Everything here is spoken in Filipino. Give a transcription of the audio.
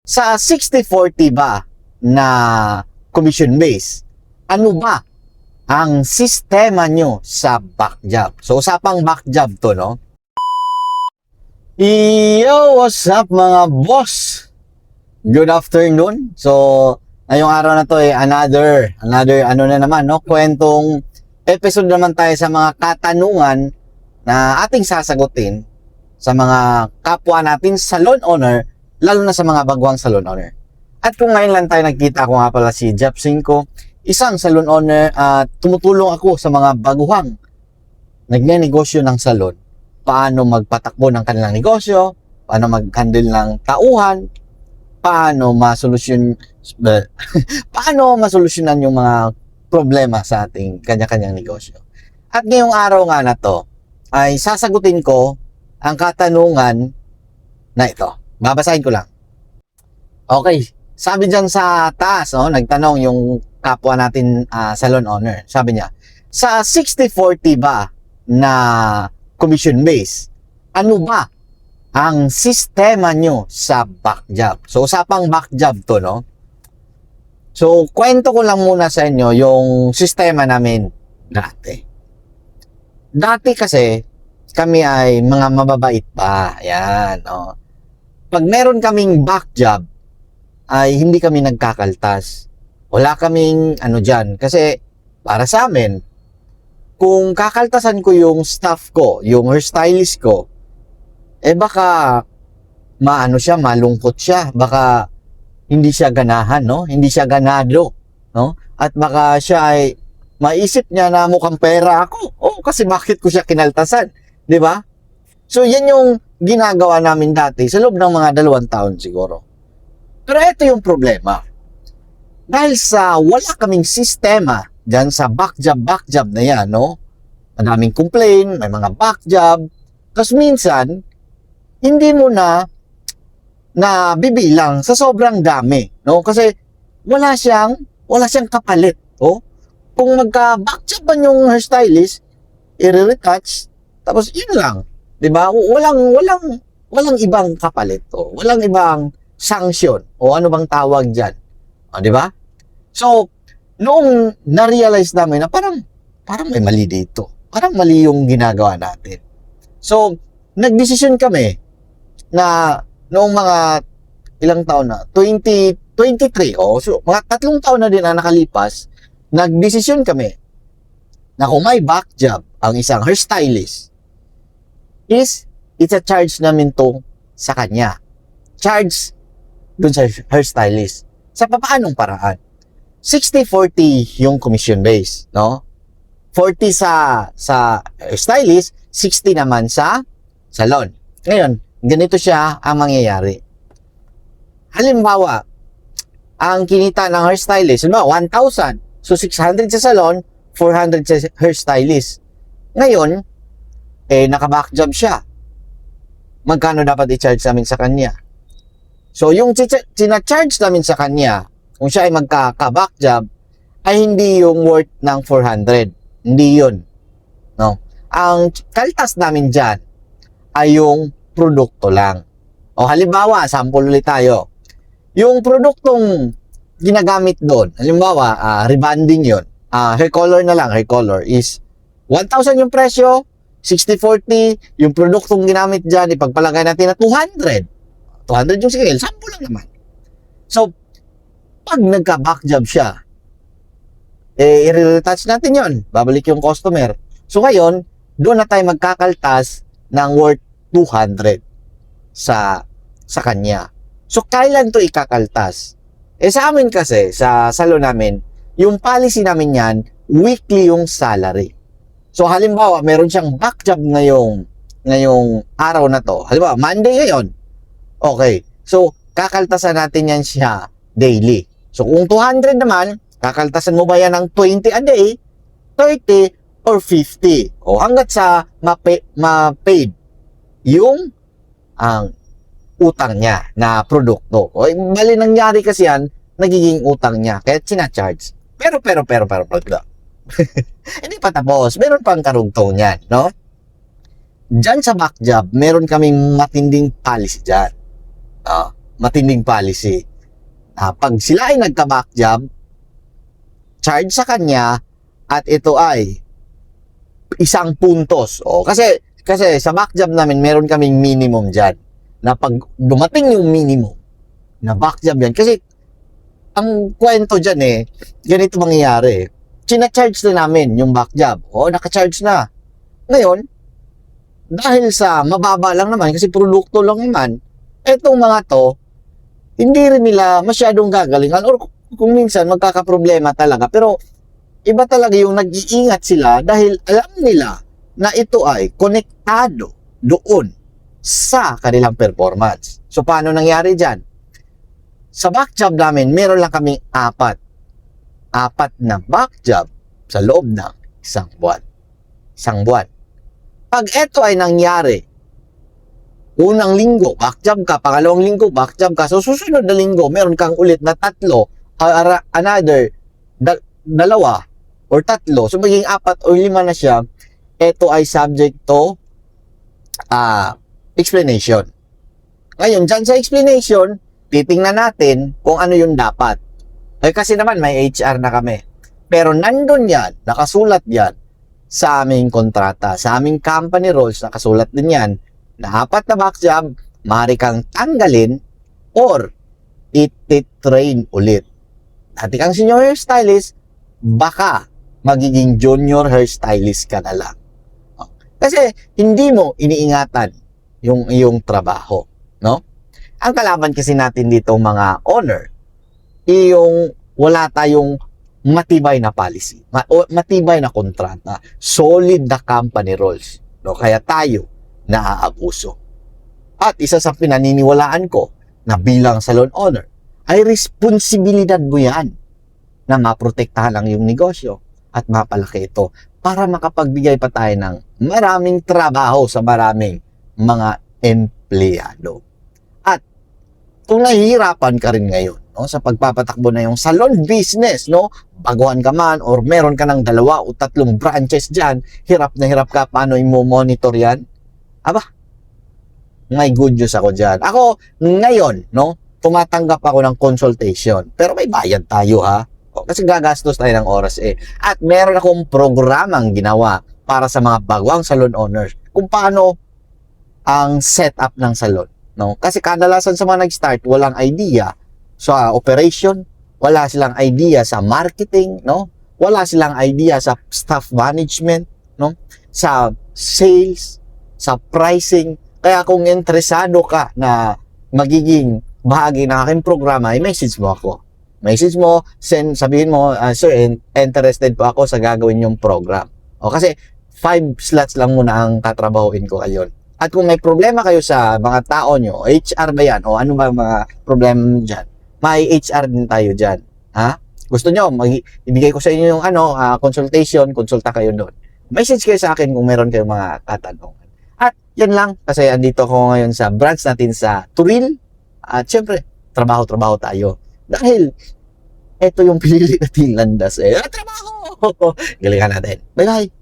Sa 60-40 ba na commission base, ano ba ang sistema nyo sa back job? So, usapang back job to, no? Yo, what's up mga boss? Good afternoon. So, ngayong araw na to another ano na naman, no? Kwentong episode naman tayo sa mga katanungan na ating sasagutin sa mga kapwa natin salon owner, lalo na sa mga baguang salon owner. At kung ngayon lang tayo nagkita, ako nga pala si Jeff Cinco, isang salon owner at tumutulong ako sa mga baguhang nagnenegosyo ng salon. Paano magpatakbo ng kanilang negosyo, paano mag-handle ng tauhan, paano masolusyonan yung mga problema sa ating kanya-kanyang negosyo. At ngayong araw nga na to, ay sasagutin ko ang katanungan na ito. Babasahin ko lang. Okay, sabi dyan sa taas, no, nagtanong yung kapwa natin salon owner. Sabi niya, sa 60-40 ba na commission base, ano ba ang sistema nyo sa back job? So, usapang back job to, no? So, kwento ko lang muna sa inyo yung sistema namin dati. Dati kasi, kami ay mga mababait pa. Ayan, no? Pag meron kaming back job, ay hindi kami nagkakaltas. Wala kaming ano dyan. Kasi, para sa amin, kung kakaltasan ko yung staff ko, yung hairstylist ko, baka malungkot siya, baka hindi siya ganahan, no? Hindi siya ganado, no? At baka siya ay maisip niya na mukhang pera ako. Oh, kasi bakit ko siya kinaltasan, 'di ba? So yan yung ginagawa namin dati sa loob ng mga 2 taon siguro. Pero ito yung problema. Dahil sa wala kaming sistema diyan sa back job na yan, no? Madaming complaint, may mga back job. Tapos minsan, hindi mo na bibilang sa sobrang dami, no? Kasi wala siyang kapalit, oh. Kung magka-back job man yung hairstylist, i-retouch, tapos yun lang, 'di ba? Walang ibang kapalit, oh. Walang ibang sanction o ano bang tawag diyan. Oh, 'di ba? So, noong na-realize namin na parang may mali dito. Parang mali yung ginagawa natin. So, nagdesisyon kami na noong mga ilang taon na, 2023, so mga 3 taon na din na nakalipas, nagdesisyon kami na kung may back job ang isang hairstylist, it's a charge namin to sa kanya. Charge dun sa hairstylist. Sa paanong paraan? 60-40 yung commission base, no? 40 sa stylist, 60 naman sa salon. Ngayon, ganito siya ang mangyayari. Halimbawa, ang kinita ng hairstylist, 1,000. So, 600 sa salon, 400 sa hairstylist. Ngayon, naka-back job siya. Magkano dapat i-charge namin sa kanya? So, yung sina-charge namin sa kanya, kung siya ay magka-back job, ay hindi yung worth ng 400. Hindi yun. No? Ang kaltas namin dyan ay yung produkto lang. O halimbawa, sample ulit tayo. Yung produktong ginagamit doon, halimbawa, rebonding yun. Hair color na lang, hair color is 1,000 yung presyo, 60-40, yung produktong ginamit dyan, ipagpalagay natin na 200. 200 yung scale, sample lang naman. So, pag nagka-back job siya, i-retouch natin yon, babalik yung customer. So, ngayon, doon na tayo magkakaltas ng worth 200 sa kanya. So, kailan to ikakaltas? Sa amin kasi, sa salon namin, yung policy namin yan, weekly yung salary. So, halimbawa, meron siyang back job ngayong araw na to. Halimbawa, Monday ngayon. Okay. So, kakaltasan natin yan siya daily. So, kung 200 naman, kakaltasan mo ba yan ng 20 a day, 30, or 50? O hanggat sa ma-paid yung ang utang niya na produkto. O bali nangyari kasi yan, nagiging utang niya. Kaya sina-charge. Pero. Hindi pa tapos. Meron pang karugtong yan, no? Diyan sa back job, meron kaming matinding policy dyan. matinding policy. Pag sila ay nagka-back job, charge sa kanya at ito ay isang puntos. Kasi sa back job namin, meron kaming minimum dyan. Na pag dumating yung minimum, na back job yan. Kasi ang kwento dyan ganito mangyayari. China-charge na namin yung back job. Naka-charge na. Ngayon, dahil sa mababa lang naman, kasi produkto lang naman, etong mga to, hindi rin nila masyadong gagalingan or kung minsan magkakaproblema talaga. Pero iba talaga yung nag-iingat sila dahil alam nila na ito ay konektado doon sa kanilang performance. So, paano nangyari dyan? Sa back job namin, meron lang kaming apat na back job sa loob ng isang buwan. Pag ito ay nangyari, unang linggo, back job ka, pangalawang linggo, back job ka, so susunod na linggo, meron kang ulit na tatlo, dalawa, or tatlo, so magiging 4 o 5 na siya, ito ay subject to explanation. Ngayon, dyan sa explanation, titingnan natin kung ano yung dapat. Kasi naman may HR na kami. Pero nandun yan, nakasulat yan sa aming kontrata, sa aming company rules, nakasulat din yan na 4 na back job, maaari kang tanggalin or iti-train ulit. Dati kang senior hairstylist, baka magiging junior hairstylist ka na lang. Kasi hindi mo iniingatan yung iyong trabaho, no? Ang kalaban kasi natin dito mga owner, yung wala tayong matibay na policy, matibay na kontrata, solid na company rules, no? Kaya tayo naaabuso. At isa sa pinaniniwalaan ko na bilang salon owner, ay responsibilidad mo yan na maprotektahan ang iyong negosyo at mapalaki ito para makapagbigay pa tayo ng maraming trabaho sa maraming mga empleyado. At kung nahihirapan ka rin ngayon, no, sa pagpapatakbo na yung salon business, no, baguhan ka man or meron ka ng 2 o 3 branches dyan, hirap na hirap ka, paano i-monitor yan? May good news ako dyan. Ako, ngayon, no, tumatanggap ako ng consultation. Pero may bayad tayo, ha? Kasi gagastos tayo ng oras At meron akong programang ginawa para sa mga bagwang salon owners kung paano ang setup ng salon, no? Kasi kadalasan sa mga nag-start, walang idea sa operation, wala silang idea sa marketing, no? Wala silang idea sa staff management, no? Sa sales, sa pricing. Kaya kung interesado ka na magiging bahagi ng aking programa, i-message mo ako. Message mo, sabihin mo, sir, interested po ako sa gagawin yung program. Kasi 5 slots lang muna ang tatrabahuin ko ngayon. At kung may problema kayo sa mga tao nyo, HR ba yan? O ano ba mga problema dyan? May HR din tayo dyan. Gusto nyo, ibigay ko sa inyo yung consultation, konsulta kayo doon. Message kayo sa akin kung meron kayong mga katanungan. At yan lang, kasi andito ako ngayon sa branch natin sa Turil. At syempre, trabaho-trabaho tayo. Dahil, ito yung pinili nating landas Trabaho! Galingan natin. Bye-bye!